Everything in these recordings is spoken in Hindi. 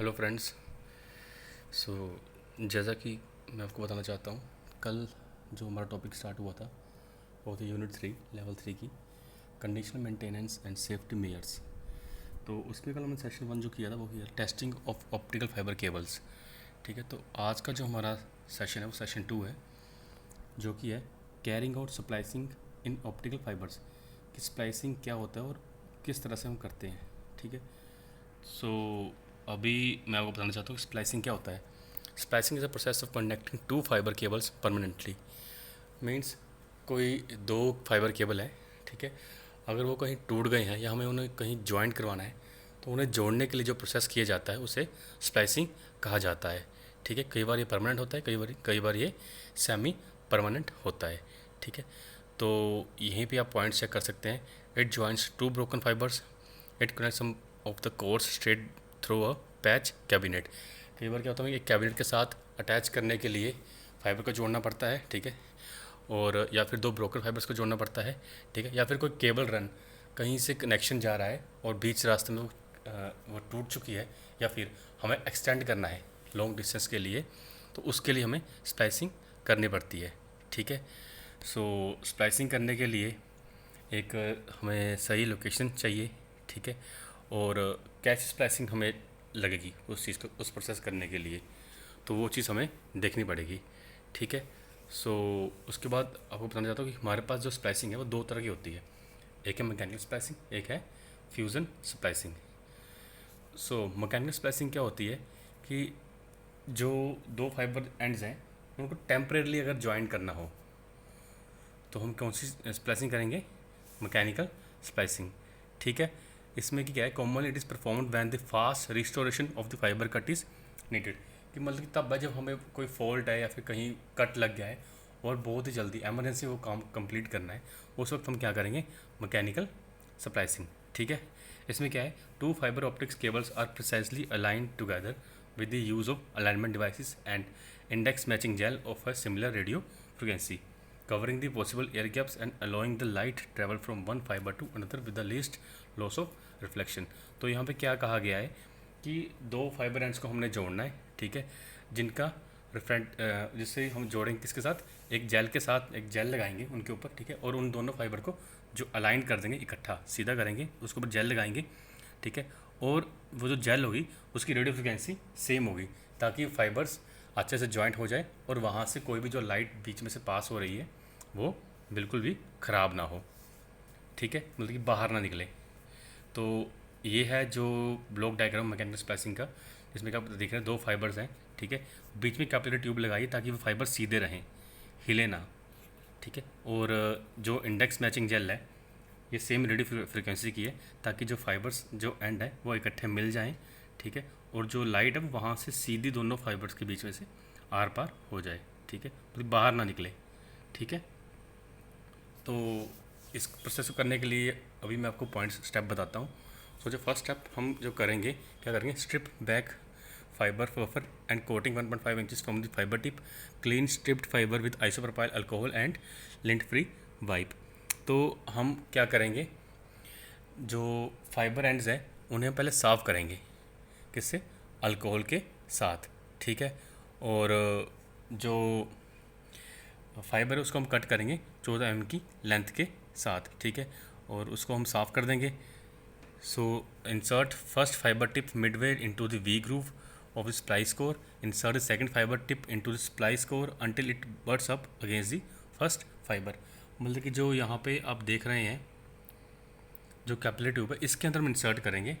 Hello friends. सो जैसा कि मैं आपको बताना चाहता हूँ, कल जो हमारा टॉपिक स्टार्ट हुआ था वो थी यूनिट 3 लेवल 3 की conditional maintenance and safety measures. तो उसमें कल हमने सेशन 1 जो किया था वो किया testing of optical fibre cables. ठीक है, तो आज का जो हमारा सेशन है वो सेशन 2 है, जो कि है carrying out splicing in optical fibres, कि स्प्लाइसिंग क्या होता है और किस तरह से हम करते हैं। ठीक है, सो अभी मैं आपको बताना चाहता हूँ कि स्प्लाइसिंग क्या होता है। Splicing is a process of connecting two fibre cables permanently. Means कोई दो फाइबर केबल है, ठीक है, अगर वो कहीं टूट गए हैं या हमें उन्हें कहीं ज्वाइंट करवाना है तो उन्हें जोड़ने के लिए जो प्रोसेस किया जाता है उसे स्प्लाइसिंग कहा जाता है। ठीक है, कई बार ये परमानेंट होता है, कई बार ये सेमी परमानेंट होता है। ठीक है, तो यहीं पे आप पॉइंट्स चेक कर सकते हैं। It joints two broken fibres, it connect some of the cores straight through a patch cabinet. कई बार क्या होता है कि कैबिनेट के साथ अटैच करने के लिए फाइबर को जोड़ना पड़ता है, ठीक है, और या फिर दो ब्रोकर फाइबर्स को जोड़ना पड़ता है, ठीक है, या फिर कोई केबल रन कहीं से कनेक्शन जा रहा है और बीच रास्ते में वो टूट चुकी है, या फिर हमें एक्सटेंड करना है लॉन्ग डिस्टेंस के लिए, तो उसके लिए हमें स्प्लाइसिंग करनी पड़ती है। ठीक है, सो स्प्लाइसिंग करने के लिए एक हमें सही लोकेशन चाहिए। ठीक है, और कैच स्प्लाइसिंग हमें लगेगी उस चीज़ को, उस प्रोसेस करने के लिए, तो वो चीज़ हमें देखनी पड़ेगी। ठीक है, सो उसके बाद आपको बताना चाहता हूँ कि हमारे पास जो स्प्लाइसिंग है वो दो तरह की होती है। एक है मैकेनिकल स्प्लाइसिंग, एक है fusion splicing. So mechanical splicing क्या होती है कि जो दो फाइबर एंड्स हैं उनको टेम्परेरली अगर ज्वाइन करना हो तो हम कौन सी स्प्लाइसिंग करेंगे? Mechanical splicing. ठीक है, इसमें कि क्या है, commonly it is performed when the fast restoration of the fibre cut is needed. कि मतलब कि तब है जब हमें कोई फॉल्ट है या फिर कहीं कट लग गया है और बहुत ही जल्दी एमरजेंसी वो काम कंप्लीट करना है, उस वक्त हम क्या करेंगे? Mechanical splicing. ठीक है, इसमें क्या है, two fibre optics cables are precisely aligned together with the use of alignment devices and index matching gel of a similar radio frequency, covering the possible air gaps and allowing the light travel from one fiber to another with the least loss of reflection। तो यहाँ पे क्या कहा गया है कि दो फाइबर एंड्स को हमने जोड़ना है, ठीक है, जिनका रिफ्रेंट जिससे हम जोड़ेंगे किसके साथ? एक जेल के साथ, एक जेल लगाएंगे उनके ऊपर, ठीक है, और उन दोनों फाइबर को जो अलाइन कर देंगे, इकट्ठा सीधा करेंगे, उसके ऊपर जेल लगाएंगे, ठीक है, और वो जो जेल होगी उसकी रेडियो फ्रिक्वेंसी सेम होगी, ताकि फाइबर्स अच्छे से जॉइंट हो जाए और वहाँ से कोई भी जो लाइट बीच में से पास हो रही है वो बिल्कुल भी ख़राब ना हो। ठीक है, मतलब कि बाहर ना निकले। तो ये है जो ब्लॉक डायग्राम मैकेनिकल स्प्लाइसिंग का, जिसमें आप देख रहे हैं दो फाइबर्स हैं, ठीक है, बीच में कैपिलरी ट्यूब लगाइए ताकि वो फाइबर सीधे रहें, हिले ना। ठीक है, और जो इंडेक्स मैचिंग जेल है ये सेम रेडियो फ्रिक्वेंसी की है, ताकि जो फाइबर्स जो एंड है वो इकट्ठे मिल जाएं, ठीक है, और जो लाइट है वो वहाँ से सीधी दोनों फाइबर्स के बीच में से आर पार हो जाए। ठीक है, मतलब बाहर ना निकले। ठीक है, तो इस प्रोसेस को करने के लिए अभी मैं आपको पॉइंट्स स्टेप बताता हूँ। सो जो फर्स्ट स्टेप हम जो करेंगे, क्या करेंगे, strip back fibre buffer and coating 1.5 inches from the fibre tip, clean stripped fibre with isopropyl alcohol and lint free wipe. तो हम क्या करेंगे, जो फाइबर एंड्स हैं उन्हें पहले साफ़ करेंगे, किससे? अल्कोहल के साथ। ठीक है, और जो फाइबर है उसको हम कट करेंगे 14 mm की लेंथ के साथ। ठीक है, और उसको हम साफ़ कर देंगे। So insert first fibre tip midway into the V groove of the splice core, insert the second fibre tip into the splice core until it butts up against the first fibre. मतलब कि जो यहाँ पे आप देख रहे हैं जो कैपिलरी ट्यूब है इसके अंदर हम इंसर्ट करेंगे।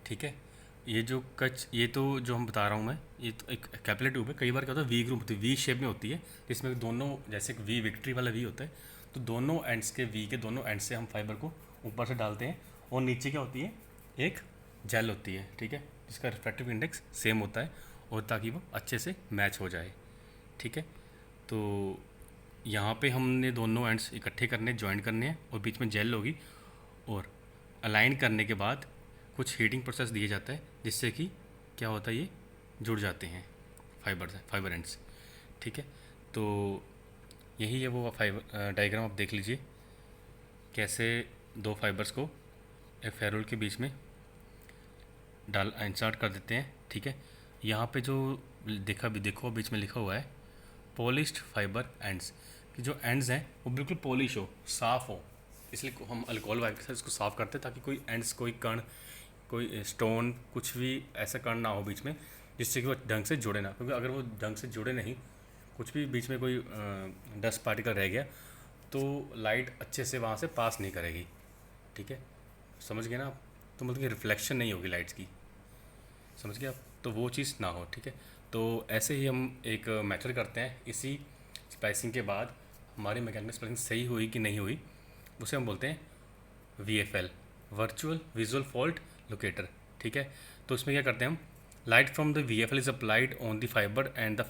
ठीक है, ये जो कच, ये तो जो हम बता रहा हूँ मैं, ये तो एक कैपिलरी ट्यूब है। कई बार क्या होता है वी ग्रुप होती है, वी शेप में होती है, जिसमें दोनों, जैसे एक वी विक्ट्री वाला वी होता है, तो दोनों एंड्स के, वी के दोनों एंड से हम फाइबर को ऊपर से डालते हैं, और नीचे क्या होती है, एक जेल होती है, ठीक है, जिसका रिफ्रैक्टिव इंडेक्स सेम होता है, और ताकि वो अच्छे से मैच हो जाए। ठीक है, तो यहाँ पे हमने दोनों एंड्स इकट्ठे करने, ज्वाइन करने हैं, और बीच में जेल होगी, और अलाइन करने के बाद कुछ हीटिंग प्रोसेस दिया जाता है, जिससे कि क्या होता है, ये जुड़ जाते हैं फाइबर एंड्स। ठीक है, तो यही है वो फाइबर डायग्राम, आप देख लीजिए कैसे दो फाइबर्स को एक फेरोल के बीच में डाल इंसर्ट कर देते हैं। ठीक ठीक है। यहाँ पे जो देखो बीच में लिखा हुआ है पॉलिश्ड फाइबर एंड्स, कि जो एंड्स हैं वो बिल्कुल पॉलिश हो, साफ़ हो, इसलिए हम अल्कोहल वाइप से इसको साफ़ करते हैं ताकि कोई एंड्स, कोई कण, कोई स्टोन, कुछ भी ऐसा कण ना हो बीच में जिससे कि वो ढंग से जुड़े ना, क्योंकि अगर वो ढंग से जुड़े नहीं, कुछ भी बीच में कोई डस्ट पार्टिकल रह गया तो लाइट अच्छे से वहाँ से पास नहीं करेगी, ठीक है, समझ गए ना आप। तो मतलब कि रिफ्लेक्शन नहीं होगी लाइट्स की, समझ गए आप, तो वो चीज़ ना हो, ठीक है। तो ऐसे ही हम एक मेथड करते हैं, इसी स्प्लाइसिंग के बाद हमारी मैकेनिकल स्प्लाइसिंग सही हुई कि नहीं हुई उसे हम बोलते हैं VFL, virtual visual fault locator, ठीक है। तो इसमें क्या करते हैं हम, light from the VFL is applied on the fibre and the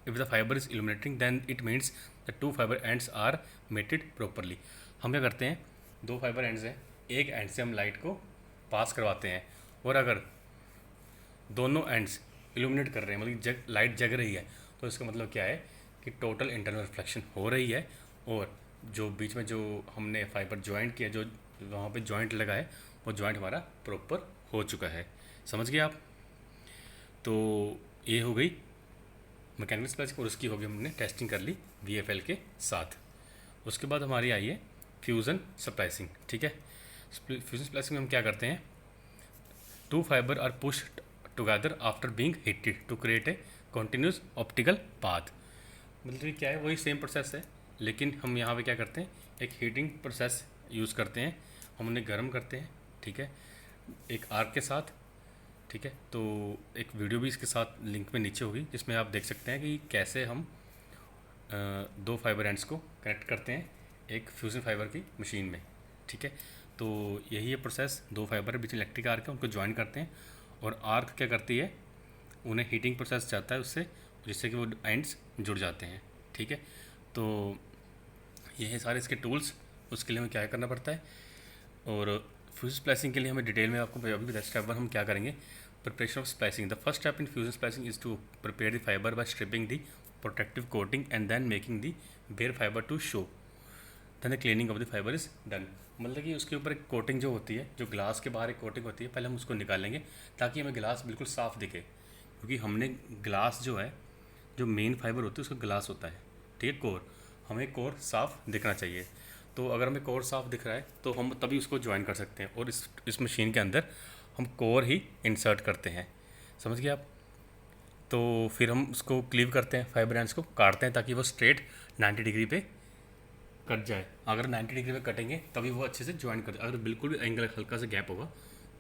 if the fibre is illuminating then it means the two fibre ends are mated properly. हम क्या करते हैं, दो फाइबर एंड्स हैं, एक एंड से हम लाइट को पास करवाते हैं, और अगर दोनों एंड्स इल्यूमिनेट कर रहे हैं, मतलब लाइट जग रही है, तो इसका मतलब क्या है कि टोटल इंटरनल रिफ्लेक्शन हो रही है, और जो बीच में जो हमने फाइबर ज्वाइंट किया, जो वहाँ पे ज्वाइंट लगा है, वो ज्वाइंट हमारा प्रॉपर हो चुका है, समझ गए आप। तो ये हो गई मैकेनिकल स्प्लाइसिंग, और उसकी होगी हमने टेस्टिंग कर ली VFL के साथ। उसके बाद हमारी आई है फ्यूज़न स्प्लाइसिंग, ठीक है। फ्यूज़न स्प्लाइसिंग में हम क्या करते हैं, two fibre are pushed together after being heated to create a continuous optical path. मतलब कि क्या है, वही सेम प्रोसेस है, लेकिन हम यहाँ पे क्या करते हैं, एक हीटिंग प्रोसेस यूज़ करते हैं, हम उन्हें गर्म करते हैं, ठीक है, एक आर्क के साथ, ठीक है। तो एक वीडियो भी इसके साथ लिंक में नीचे होगी जिसमें आप देख सकते हैं कि कैसे हम दो फाइबर एंड्स को कनेक्ट करते हैं एक फ्यूज़न फाइबर की मशीन में, ठीक है। तो यही है प्रोसेस, दो फाइबर बीच में इलेक्ट्रिक आर्क है, उनको ज्वाइन करते हैं, और आर्क क्या करती है, उन्हें हीटिंग प्रोसेस चाहता है उससे, जिससे कि वो एंड्स जुड़ जाते हैं, ठीक है। तो ये है सारे इसके टूल्स, उसके लिए हमें क्या करना पड़ता है। और फ्यूजन स्प्लाइसिंग के लिए हमें डिटेल में आपको अभी बताया, स्टेप 1 हम क्या करेंगे, preparation of splicing. The first step in fusion splicing is to prepare the fibre by stripping the protective coating and then making the bare fibre to show, then the cleaning of the fibre is done. मतलब कि उसके ऊपर एक कोटिंग जो होती है, जो ग्लास के बाहर एक कोटिंग होती है, पहले हम उसको निकालेंगे ताकि हमें ग्लास बिल्कुल साफ़ दिखे, क्योंकि हमने ग्लास जो है, जो मेन फाइबर होती है उसका ग्लास होता है, ठीक है, कोर, हमें कोर साफ़ दिखना चाहिए। तो अगर हमें कोर साफ़ दिख रहा है तो हम तभी उसको ज्वाइन कर सकते हैं, और इस मशीन के अंदर हम कोर ही इंसर्ट करते हैं, समझ गए आप। तो फिर हम उसको क्लीव करते हैं, फाइबर एंड्स को काटते हैं ताकि वो स्ट्रेट 90 डिग्री पे कट जाए। अगर 90 डिग्री पे कटेंगे तभी वो अच्छे से ज्वाइन कर, अगर बिल्कुल भी एंगल हल्का सा गैप होगा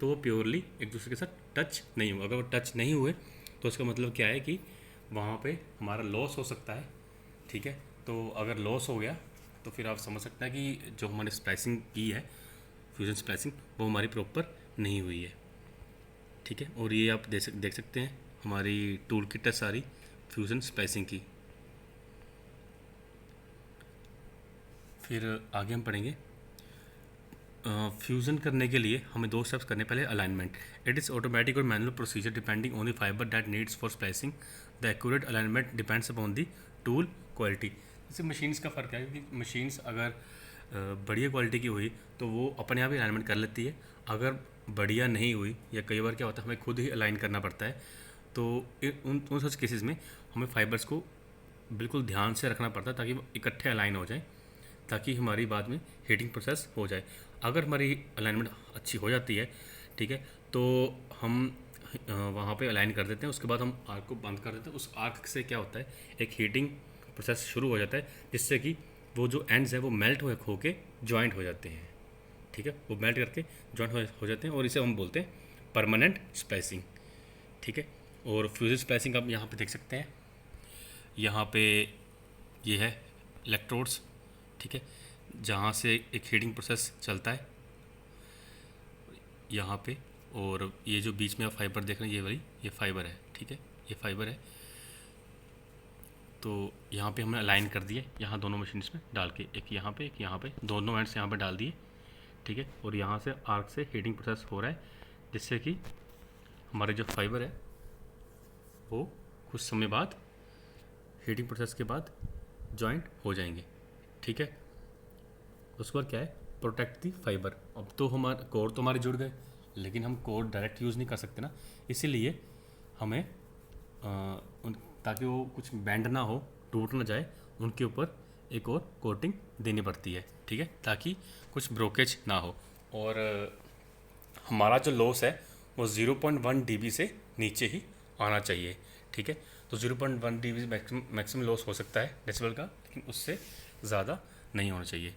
तो वो प्योरली एक दूसरे के साथ टच नहीं होगा। अगर वो टच नहीं हुए तो इसका मतलब क्या है कि वहाँ पे हमारा लॉस हो सकता है, ठीक है। तो अगर लॉस हो गया तो फिर आप समझ सकते हैं कि जो हमारी स्प्लाइसिंग की है, फ्यूजन स्प्लाइसिंग, वो हमारी प्रॉपर नहीं हुई है, ठीक है। और ये आप देख सकते हैं हमारी टूल किट है सारी फ्यूजन स्प्लाइसिंग की। फिर आगे हम पढ़ेंगे फ्यूज़न करने के लिए हमें दो स्टेप्स करने, पहले अलाइनमेंट। इट इज़ ऑटोमेटिक और manual procedure depending on the fibre that needs for splicing. The accurate alignment depends upon the tool quality. जैसे मशीन्स का फ़र्क है, क्योंकि मशीन्स अगर बढ़िया क्वालिटी की हुई तो वो अपने आप ही अलाइनमेंट कर लेती है, अगर बढ़िया नहीं हुई या कई बार क्या होता है हमें खुद ही अलाइन करना पड़ता है, तो उन सच केसेस में हमें फाइबर्स को बिल्कुल ध्यान से रखना पड़ता है ताकि वो इकट्ठे अलाइन हो जाएं, ताकि हमारी बाद में हीटिंग प्रोसेस हो जाए। अगर हमारी अलाइनमेंट अच्छी हो जाती है, ठीक है, तो हम वहाँ पे अलाइन कर देते हैं, उसके बाद हम आर्क को बंद कर देते हैं। उस आर्क से क्या होता है, एक हीटिंग प्रोसेस शुरू हो जाता है, जिससे कि वो जो एंड्स है वो मेल्ट हो के जॉइंट हो जाते हैं, ठीक है, वो मेल्ट करके जॉइंट हो जाते हैं, और इसे हम बोलते हैं परमानेंट स्प्लाइसिंग, ठीक है। और फ्यूजन स्प्लाइसिंग आप यहाँ पे देख सकते हैं, यहाँ पे ये है इलेक्ट्रोड्स, ठीक है, जहाँ से एक हीटिंग प्रोसेस चलता है यहाँ पे, और ये जो बीच में आप फाइबर देख रहे हैं ये फाइबर है, ठीक है, ये फाइबर है। तो यहाँ पे हमने अलाइन कर दिए, यहाँ दोनों मशीन्स में डाल के, एक यहाँ पे दोनों एंड्स यहाँ पे डाल दिए, ठीक है। और यहाँ से आर्क से हीटिंग प्रोसेस हो रहा है, जिससे कि हमारे जो फाइबर है वो कुछ समय बाद हीटिंग प्रोसेस के बाद जॉइंट हो जाएंगे, ठीक है। उसके बाद क्या है, प्रोटेक्ट दी फाइबर। अब तो हमारे कोर तो हमारे जुड़ गए, लेकिन हम कोर डायरेक्ट यूज़ नहीं कर सकते ना, इसीलिए हमें ताकि वो कुछ बैंड ना हो, टूट ना जाए, उनके ऊपर एक और कोटिंग देनी पड़ती है, ठीक है, ताकि कुछ ब्रोकेज ना हो। और हमारा जो लॉस है वो 0.1 dB से नीचे ही आना चाहिए, ठीक है। तो 0.1 dB मैक्सिमम लॉस हो सकता है डेसिबल का, लेकिन उससे ज़्यादा नहीं होना चाहिए।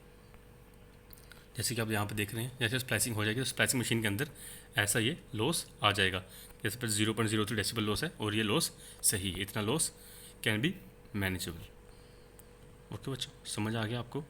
जैसे कि आप यहाँ पे देख रहे हैं, जैसे स्प्लाइसिंग हो जाएगी तो स्प्लाइसिंग मशीन के अंदर ऐसा ये लॉस आ जाएगा। जैसे पर 0.03 डेसिबल लॉस है और ये लॉस सही है, इतना loss can be manageable. Okay बच्चों, समझ आ गया आपको?